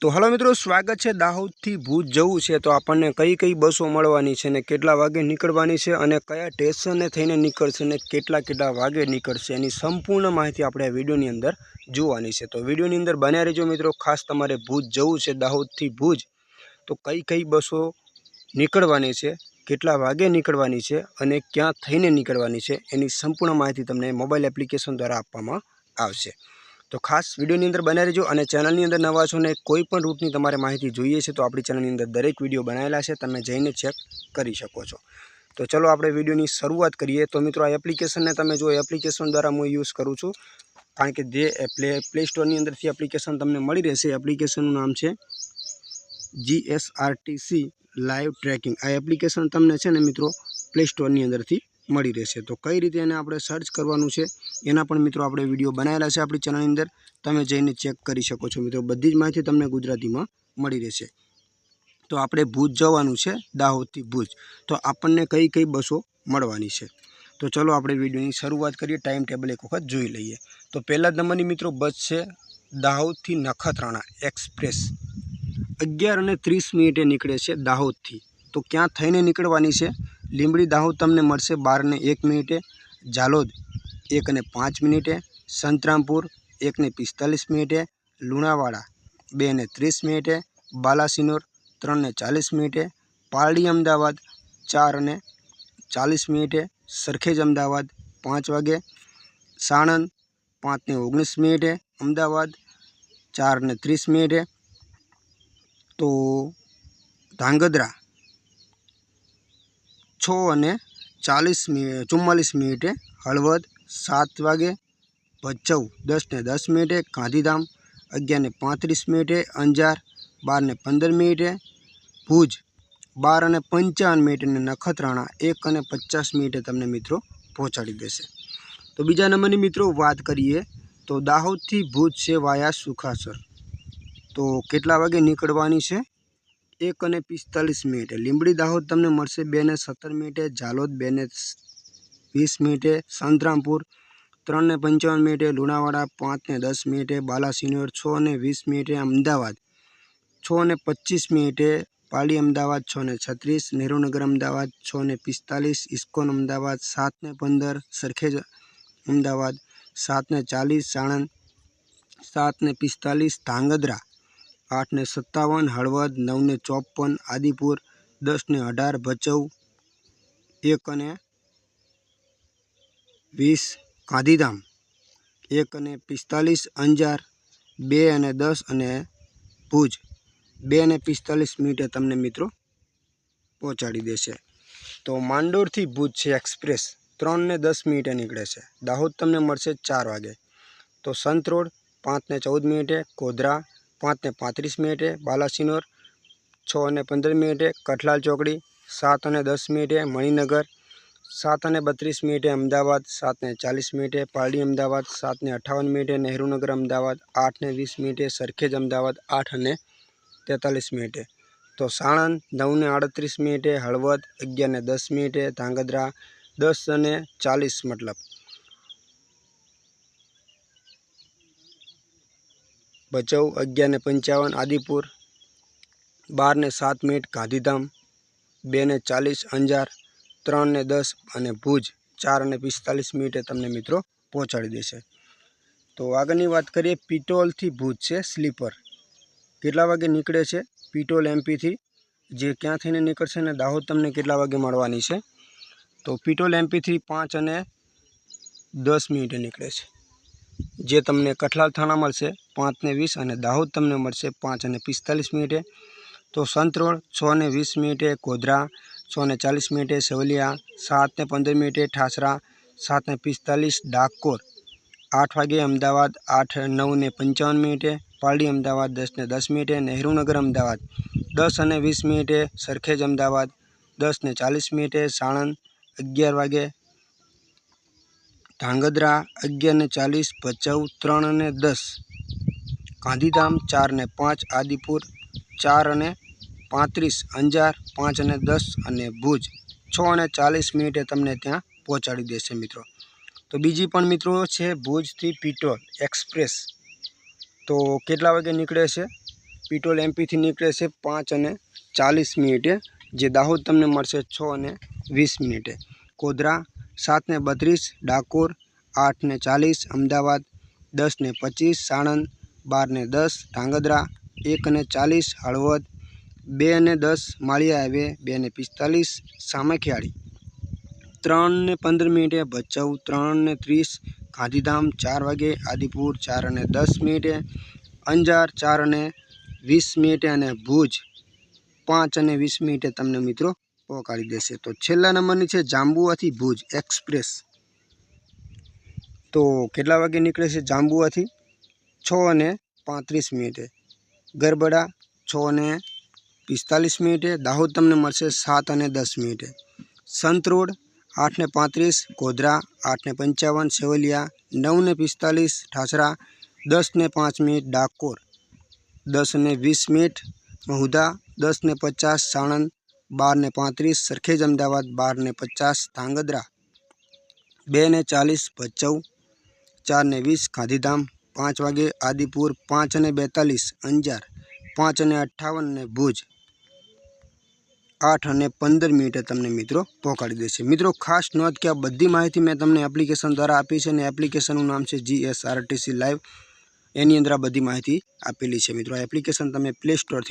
तो हेलो मित्रों, स्वागत है। दाहोद थी भूज जવું છે तो આપણને કઈ કઈ બસો મળવાની છે ને કેટલા વાગે નીકળવાની છે અને કયા સ્ટેશને થઈને નીકળશે ને કેટલા વાગે નીકળશે એની સંપૂર્ણ માહિતી આપણે આ વિડિયોની અંદર જોવાની છે। તો વિડિયોની અંદર બન્યા રહેજો મિત્રો। ખાસ તમારે ભૂજ જવું છે દાહોદ થી ભૂજ તો કઈ કઈ બસો નીકળવાની છે, કેટલા વાગે નીકળવાની છે અને ક્યાં થઈને નીકળવાની છે એની સંપૂર્ણ માહિતી તમને મોબાઈલ એપ્લિકેશન દ્વારા આપવામાં આવશે। तो खास वीडियो अंदर बना रहो और चेनल अंदर नवा छो ने कोईपण रूटनी तमारे माहिती जोईए छे तो अपनी चेनल अंदर दरेक वीडियो बनायेला छे, तमे जईने चेक करी शको छो। तो चलो आपणे वीडियोनी शरूआत करीए। तो मित्रों आ एप्लिकेशन ने तमे जो एप्लिकेशन द्वारा हूँ यूज करूँ छूँ, कारण के जे प्ले स्टोर नी अंदर थी एप्लिकेशन तमने मळी रहेशे। एप्लिकेशननुं नाम छे GSRTC लाइव ट्रेकिंग। आ एप्लिकेशन तमने छे ने मित्रों प्ले स्टोर नी अंदर थी मળી રહેશે। तो कई रीते एने આપણે સર્ચ કરવાનું છે એના પણ મિત્રો આપણે વિડિયો બનાવેલા છે આપણી ચેનલ અંદર, તમે જઈને ચેક કરી શકો છો મિત્રો। બધી જ માહિતી તમને ગુજરાતીમાં મળી રહેશે। તો આપણે ભૂજ જવાનું છે દાહોદથી ભૂજ, તો આપણને કઈ કઈ બસો મળવાની છે તો ચલો આપણે વિડિયોની શરૂઆત કરીએ। ટાઈમ ટેબલ એક વખત જોઈ લઈએ। તો પહેલા નંબરની મિત્રો બસ છે દાહોદથી નખત્રાણા એક્સપ્રેસ, 11:30 નીકળે છે દાહોદથી। તો ક્યાં થઈને નીકળવાની છે? લીંબડી દાહોદ तमने मळशे 12:01, जालोद 1:05, संतरामपुर 1:45, लुणावाड़ा 2:30, बालासिनोर 3:40, पारडी अमदावाद 4:40, सरखेज अमदावाद 5 वागे, साणंद 5:19, अमदावाद 4:30, तो धांगध्रा 6:44, हळवद 7 वागे, भचाऊ 10:10, गांधीधाम 11:35, अंजार 12:15, भूज 12:55 ने नखत्राणा 1:50 तमने मित्रों पहोंचाड़ी देशे। तो बीजा नंबरनी मित्रों बात करिए तो दाहोद थी भूज से वाया सुखासर, तो केटला वागे निकळवानी छे? 1:45। લીંબડી દાહોદ તમને મળશે 2:17, જાલોદ 2:20, સંતરામપુર 3:55, લુણાવાડા 5:10, બાલાસિનોર 6:20, અમદાવાદ 6:25, પારડી અમદાવાદ 6:36, નહેરુનગર અમદાવાદ 6:45, ઇસ્કોન અમદાવાદ 7:15, સરખેજ અમદાવાદ 7:40, સાણંદ 7:45, ધાંગધ્રા 8:57, हळवद 9:54, आदिपुर 10:18, भचाऊ 1:20, गांधीधाम 1:45, अंजार 2:10 અને ભુજ 2:45 તમને મિત્રો પહોંચાડી દેશે। તો માંડોરથી ભુજ છે એક્સપ્રેસ 3:10 નીકળે છે। દાહોદ તમને મળશે 4 વાગે। તો સંત રોડ 5:14, કોધરા 5:35, बालासिनोर 6:15, कठलाल चौकड़ी 7:10, मणिनगर 7:32, अमदावाद 7:40, पारडी अमदावाद 7:58, नहेरुनगर अमदावाद 8:20, सरखेज अमदावाद 8:43, तो साणंद 9:38, हळवद 11:10, धांगध्रा 10:40 मतलब, भचाऊ 11:55, आदिपुर 12:07, गांधीधाम 2:40, अंजार 3:10 અને ભુજ 4:45 તમને મિત્રો પહોંચાડી દેશે। તો આગળની વાત કરીએ પીટોલથી ભુજ છે સ્લીપર, કેટલા વાગે નીકળે છે? પીટોલ એમપીથી જે ક્યાં થઈને નીકળશે ને દાહોદ તમને કેટલા વાગે મળવાની છે? તો પીટોલ એમપીથી 5:10 નીકળે છે, જે તમને કઠલાલ થાણા મળશે 5:20 અને દાહોદ તમને મળશે 5:45। તો સંત રોડ 6:20, કોધરા 6:40, સવલિયા 7:15, ઠાસરા 7:45, ડાકોર 8 વાગે, અમદાવાદ 8:55, પારડી અમદાવાદ 10:10, નહેરુનગર અમદાવાદ 10:20, સરખેજ અમદાવાદ 10:40, સાણંદ 11 વાગે, ધાંગધ્રા 11:40, ભચાઉ 3:10, ગાંધીધામ 4:05, आदिपुर 4:35, अंजार 5:10 અને ભુજ 6:40 તમને ત્યાં પહોંચાડી દેશે મિત્રો। તો બીજી પણ મિત્રો છે ભુજથી પીટોલ એક્સપ્રેસ, તો કેટલા વાગે નીકળે છે? પીટોલ એમપીથી નીકળે છે 5:40 જે દાહોદ તમને મળશે 6:20. ગોધરા 7:32, ડાકોર 8:40, અમદાવાદ 10:25, સાણંદ 12:10, ધાંગધ્રા 1:40, હળવદ 2:10, માળિયા હાઈવે 2:45, સામખિયાળી 3:15, ભચાઉ 3:30, ગાંધીધામ 4 વાગે, આદિપુર 4:10, અંજાર 4:20 અને ભુજ 5:20 તમને મિત્રો પહોંચાડી દેશે. તો છેલ્લા નંબરની છે જાંબુઆથી ભુજ એક્સપ્રેસ. તો કેટલા વાગે નીકળે છે જાંબુઆથી? 6:35. ગરબડા 6:45, દાહોદ તમને મળશે 7:10. સંતરોડ 8:35, ગોધરા 8:55, સેવલિયા 9:45, ઠાસરા 10:05, ડાકોર 10:20, મહુધા 10:50, સાણંદ 12:35, સરખેજ અમદાવાદ 12:50, ધાંગધ્રા 2:40, ભચાઉ 4:20, ગાંધીધામ 5 વાગે, આદિપુર 5:42, અંજાર 5:58 અને ભુજ 8:15 તમને મિત્રો પહોંચાડી દેશે. મિત્રો ખાસ નોંધ કે આ બધી માહિતી મેં તમને એપ્લિકેશન દ્વારા આપી છે અને એપ્લિકેશનનું નામ છે GSRTC લાઈવ. એની અંદર આ બધી માહિતી આપેલી છે. મિત્રો આ એપ્લિકેશન તમે પ્લે સ્ટોરથી